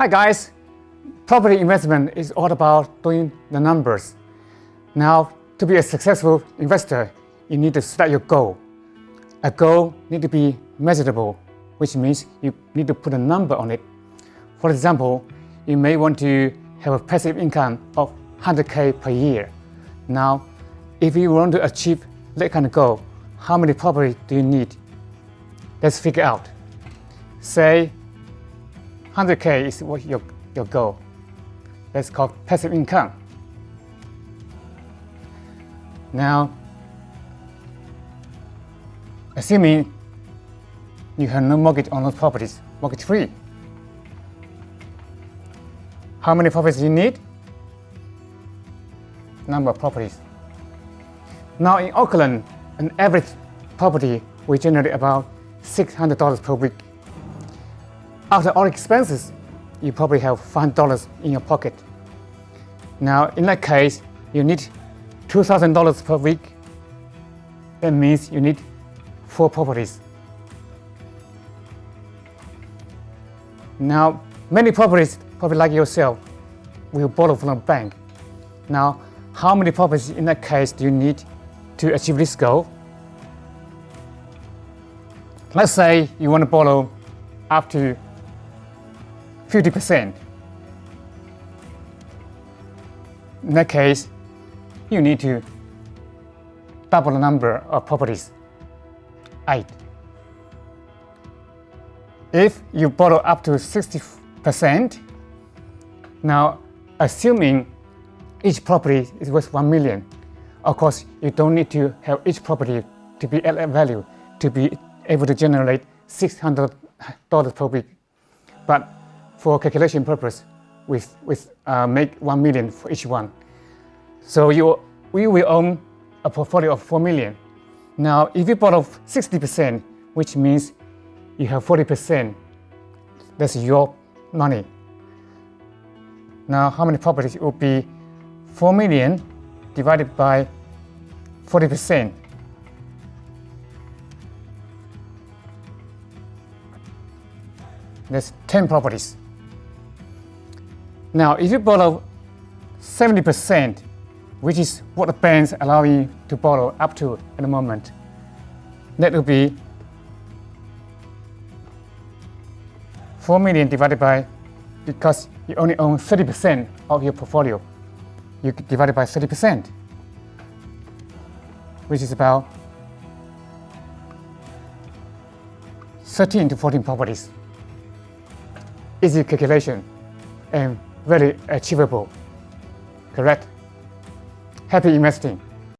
Hi guys, property investment is all about doing the numbers. Now, to be a successful investor, you need to set your goal. A goal needs to be measurable, which means you need to put a number on it. For example, you may want to have a passive income of 100K per year. Now, if you want to achieve that kind of goal, how many properties do you need? Let's figure out. Say 100K is what your goal. That's called passive income. Now, assuming you have no mortgage on those properties, mortgage free. How many properties do you need? Number of properties. Now in Auckland, an average property will generate about $600 per week. After all expenses, you probably have $5 in your pocket. Now in that case, you need $2,000 per week. That means you need 4 properties. Now, many properties, probably like yourself, will borrow from a bank. Now, how many properties in that case do you need to achieve this goal? Let's say you want to borrow up to 50%. In that case, you need to double the number of properties, 8. If you borrow up to 60%, now assuming each property is worth $1 million, of course you don't need to have each property to be at that value to be able to generate $600 per week. But for calculation purpose, we make $1 million for each one. So we will own a portfolio of $4 million. Now, if you borrow 60%, which means you have 40%, that's your money. Now, how many properties will be 4 million divided by 40%? That's 10 properties. Now, if you borrow 70%, which is what the banks allow you to borrow up to at the moment, that will be 4 million divided by, because you only own 30% of your portfolio, you divide it by 30%, which is about 13 to 14 properties. Easy calculation and very achievable, correct? Happy investing.